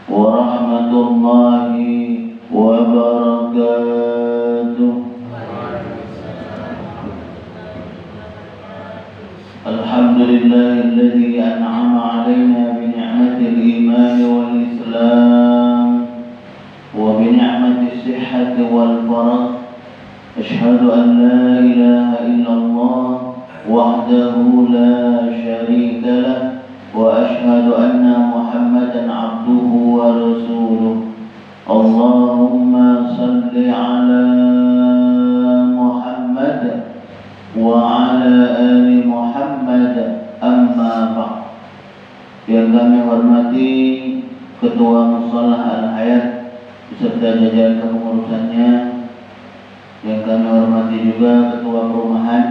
ورحمة الله وبركاته. الحمد لله الذي أنعم علينا بنعمة الإيمان والإسلام وبنعمة الصحة والفرج. أشهد أن لا إله إلا الله وحده لا شريك له، وأشهد أن محمدا عبده ورسوله. اللهم صل على محمد وعلى آل Muhammad. Amma ba'd. Yang kami hormati Ketua Musholah Al-Hayat beserta jajaran kepengurusannya, yang kami hormati juga Ketua Perumahan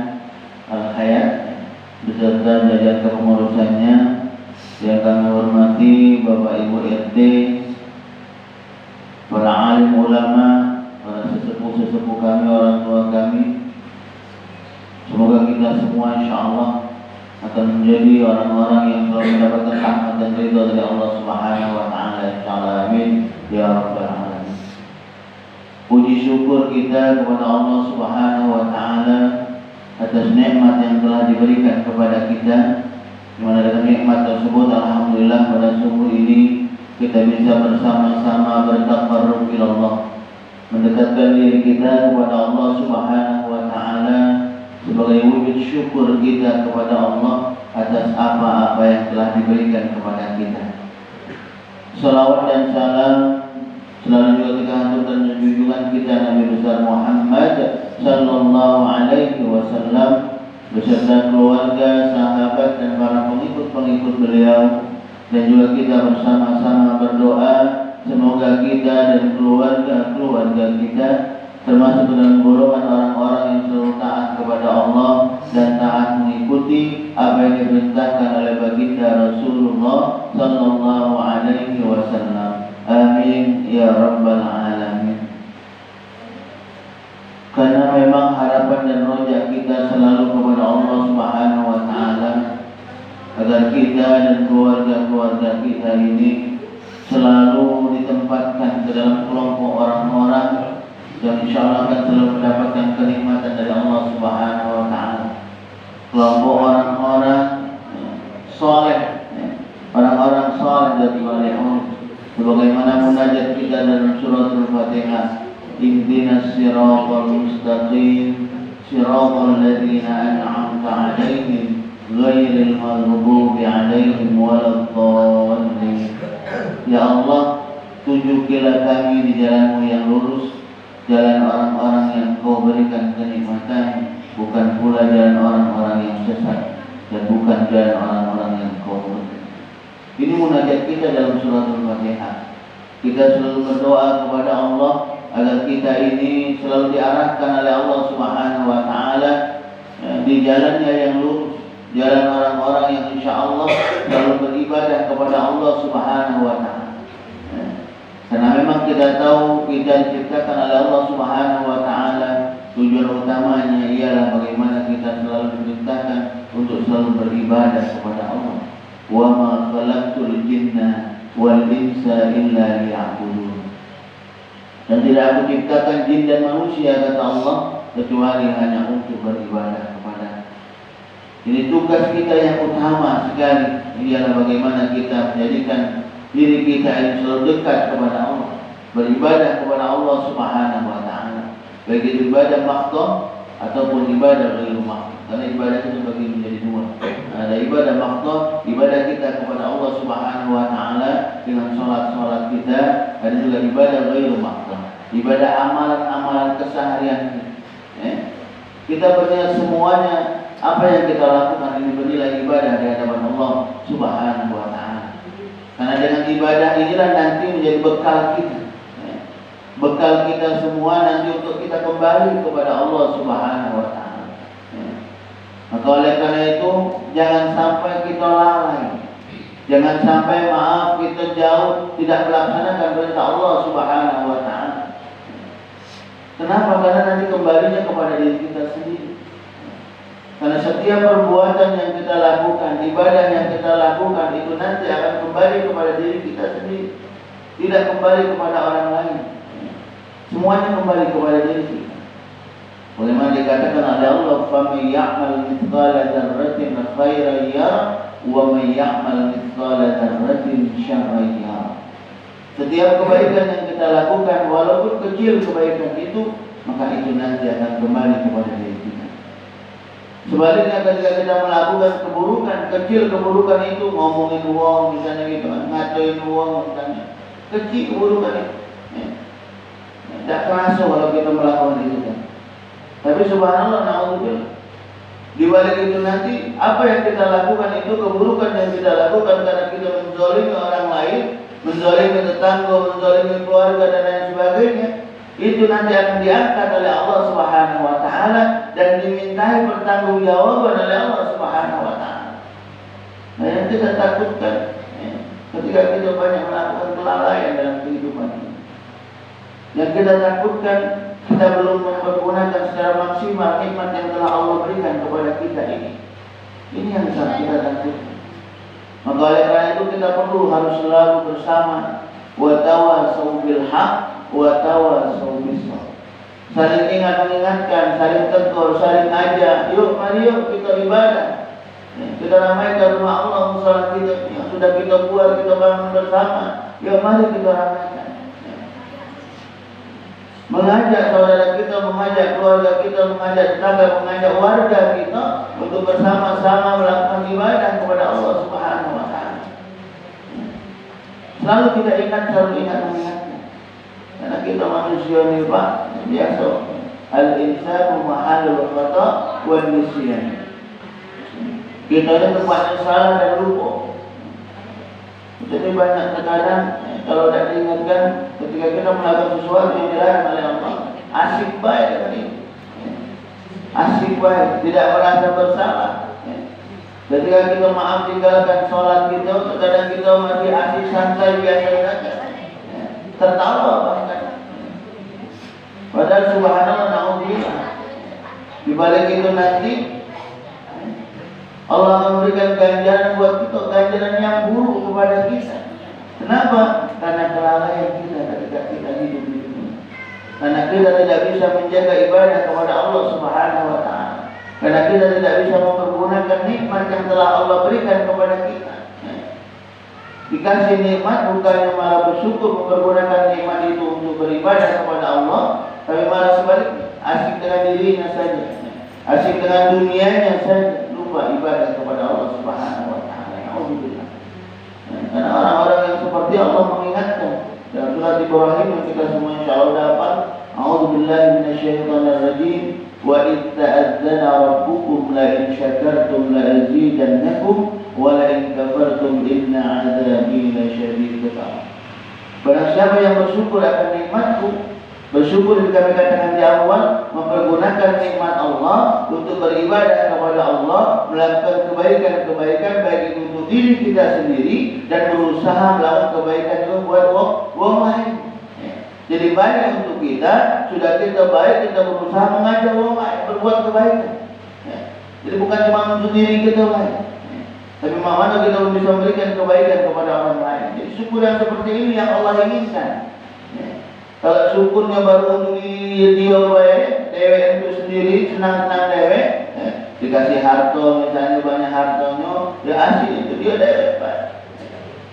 Al-Hayat beserta jajaran kepengurusannya, yang kami hormati Bapak Ibu RT, para alim ulama, para sesepuh-sesepuh kami, orang tua kami. Semoga kita semua insyaallah akan menjadi orang-orang yang selalu mendapatkan rahmat dan ridha dari Allah Subhanahu wa taala, insyaallah. Amin ya rabbal alamin. Puji syukur kita kepada Allah Subhanahu wa taala atas nikmat yang telah diberikan kepada kita, di mana dengan nikmat tersebut alhamdulillah pada subuh ini kita bisa bersama-sama bertaqarrub ila Allah, mendekatkan diri kita kepada Allah Subhanahu wa taala sebagai wujud syukur kita kepada Allah atas apa-apa yang telah diberikan kepada kita. Salawat dan salam selalu juga kita haturkan junjungan kita Nabi besar Muhammad sallallahu alaihi wasallam beserta keluarga, sahabat dan para pengikut-pengikut beliau, dan juga kita bersama-sama berdoa semoga kita dan keluarga-keluarga kita termasuk dalam golongan orang-orang yang selalu taat kepada Allah dan taat mengikuti apa yang diperintahkan oleh baginda Rasulullah sallallahu alaihi wasallam. Amin ya rabbal alamin. Karena memang harapan dan roja kita selalu kepada Allah Subhanahu wa taala agar kita dan keluarga-keluarga kita ini selalu ditempatkan ke dalam kelompok orang-orang yang insyaallah akan selalu mendapatkan kenikmatan dari Allah Subhanahu wa taala. Kelompok orang-orang saleh, orang-orang saleh dari salihun, sebagaimana munajat kita dalam surah Al-Fatihah, ihdinas siratal mustaqim siratal ladzina an'amta 'alaihim ghairil maghdubi 'alaihim waladdallin. Ya Allah, tunjukilah kami di jalan-Mu yang lurus, jalan orang-orang yang Kau berikan kenikmatan, bukan pula jalan orang-orang yang sesat, dan bukan jalan orang-orang yang Kau berikan. Ini munajat kita dalam surah Al-Fatihah. Kita selalu berdoa kepada Allah agar kita ini selalu diarahkan oleh Allah Subhanahu wa taala di jalannya yang lurus, jalan orang-orang yang insyaallah selalu beribadah kepada Allah Subhanahu wa taala. Karena memang kita tahu kita diciptakan oleh Allah Subhanahu wa taala, tujuan utamanya ialah bagaimana kita selalu diperintahkan untuk selalu beribadah kepada Allah. Wa ma khalaqtul jinna wal insa illa liya'budun. Dan tidak aku ciptakan jin dan manusia, kata Allah, kecuali hanya untuk beribadah kepada. Ini tugas kita yang utama sekali, ialah bagaimana kita menjadikan diri kita ini selalu dekat kepada Allah, beribadah kepada Allah Subhanahu wa taala, baik itu ibadah maqdhah ataupun ibadah ghairu maqdhah. Karena ibadah itu terbagi menjadi dua. Ada ibadah maqdhah, ibadah kita kepada Allah Subhanahu wa taala dengan salat-salat kita, ada juga ibadah ghairu maqdhah, ibadah amalan-amalan keseharian kita. Kita berniat semuanya apa yang kita lakukan ini bernilai ibadah di hadapan Allah Subhanahu wa taala. Karena dengan ibadah inilah nanti menjadi bekal kita, bekal kita semua nanti untuk kita kembali kepada Allah Subhanahu wa taala. Maka oleh karena itu jangan sampai kita lalai, jangan sampai maaf kita jauh tidak melaksanakan perintah Allah Subhanahu wa taala. Kenapa? Karena nanti kembalinya kepada diri kita sendiri. Karena setiap perbuatan yang kita lakukan, ibadah yang kita lakukan itu nanti akan kembali kepada diri kita sendiri. tidak kembali kepada orang lain. Semuanya kembali kepada diri kita. Bagaimana dikatakan oleh Allah, "Faman ya'mal mithqala dzarratin khairan yarah wa man ya'mal mithqala dzarratin syarran yarah." Setiap kebaikan yang kita lakukan, walaupun kecil kebaikan itu, maka itu nanti akan kembali kepada diri kita. Sebaliknya ketika kita melakukan keburukan, kecil keburukan itu, ngomongin uang misalnya gitu, ngacoin uang misalnya, kecil keburukan itu, tidak kerasa kalau kita melakukan itu kan. Tapi subhanallah, na'udzubillah, di balik itu nanti apa yang kita lakukan itu keburukan yang kita lakukan karena kita menzalimi orang lain, menzalimi tetangga, menzalimi keluarga dan lain sebagainya, itu nanti akan diangkat oleh Allah Subhanahu wa taala dan dimintai pertanggungjawaban oleh Allah Subhanahu wa taala. Nah, yang kita takutkan ketika kita banyak melakukan kelalaian dalam kehidupan ini. Yang kita takutkan kita belum mempergunakan secara maksimal nikmat yang telah Allah berikan kepada kita ini. Ini yang sangat kita takutkan. Maka oleh karena itu kita perlu harus selalu bersama, wa tawasau bil haq wa tawasau bis sabr. Saling mengingatkan, saling tegur, saling ajak. Yuk, mari yuk kita ibadah. Kita ramaikan rumah Allah, musola kita yang sudah kita buat, kita bangun bersama. Yuk, mari kita ramaikan. Mengajak saudara kita, mengajak keluarga kita, mengajak tetangga, mengajak warga kita untuk bersama-sama melakukan ibadah kepada Allah Subhanahu wa taala. Selalu kita ingat, selalu ingat mengingatnya. Karena kita manusia ini Pak, biasa. Al-insanu ma'alul khata wa nisyan. Kita ini tempatnya salah dan lupa. Jadi banyak terkadang kalau tidak diingatkan ketika kita melakukan sesuatu yang dilarang oleh Allah, asik baik dengan ini, asik baik, tidak merasa bersalah. Ketika kita maaf tinggalkan sholat kita, terkadang kita masih asik santai biasa saja, tertawa bahkan. Padahal subhanallah, na'udzubillah, di balik itu nanti Allah memberikan ganjaran buat kita, ganjaran yang buruk kepada kita. Kenapa? Karena kelalaian kita ketika kita hidup di dunia. Karena kita tidak bisa menjaga ibadah kepada Allah Subhanahu wa taala. Karena kita tidak bisa mempergunakan nikmat yang telah Allah berikan kepada kita. Dikasih nikmat bukannya malah bersyukur mempergunakan nikmat itu untuk beribadah kepada Allah, tapi malah sebaliknya, asik dengan dirinya saja, asik dengan dunianya saja, lupa ibadah kepada Allah Subhanahu wa taala. Alhamdulillah. Karena orang-orang yang seperti Allah mengingatkan dalam surat Ibrahim yang kita semua insyaallah dapat, a'udzubillahi minasyaitonir rajim, wa idz ta'adzana rabbukum la in syakartum la azidannakum wa la in kafartum inna 'adzabi lasyadid. Barang siapa yang bersyukur akan nikmatku, bersyukur yang kami katakan di awal, mempergunakan nikmat Allah untuk beribadah kepada Allah, melakukan kebaikan-kebaikan baik itu untuk diri kita sendiri dan berusaha melakukan kebaikan itu buat orang lain. Jadi baik untuk kita, sudah kita baik, kita berusaha mengajak orang lain berbuat kebaikan. Jadi bukan cuma untuk diri kita baik, tapi mana kita bisa memberikan kebaikan kepada orang lain. Jadi syukur yang seperti ini yang Allah inginkan. Kalau syukurnya baru untuk dia baik, dewe itu sendiri senang-senang dewe, dikasih harta misalnya banyak hartanya, dia asik itu dia dewe baik.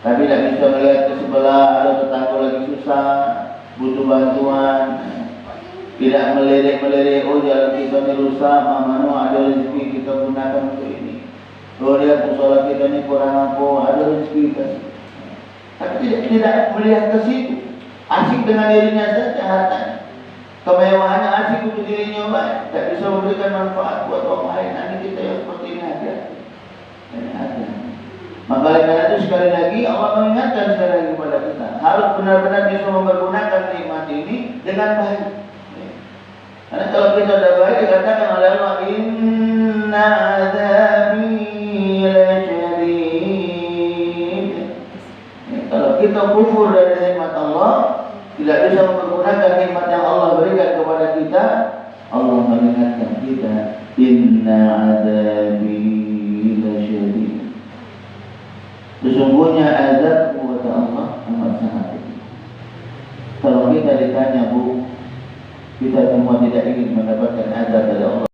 Tapi tidak bisa melihat ke sebelah ada tetangga lagi susah, butuh bantuan, tidak melirik-melirik, oh jalan kita ini rusak, mamanu ada rezeki kita gunakan untuk ini. Oh lihat musola kita ini kurang apa, ada rezeki kita. Tapi tidak melihat ke situ. Asik dengan dirinya saja hartanya, kemewahannya asik untuk dirinya baik, tak bisa memberikan manfaat buat orang lain. Nanti kita yang seperti ini ada. Maka karena itu sekali lagi Allah mengingatkan sekali lagi kepada kita harus benar-benar bisa mempergunakan nikmat ini dengan baik. Karena kalau kita sudah baik, dikatakan oleh Allah, inna adzabi lasyadid. Kalau kita kufur dari nikmat Allah, tidak bisa mempergunakan nikmat yang Allah berikan kepada kita, Allah mengingatkan kita, inna adzabi lasyadid. Sesungguhnya azab kepada Allah amat sangat pedih. kita ditanya, Bu, kita semua tidak ingin mendapatkan azab dari Allah.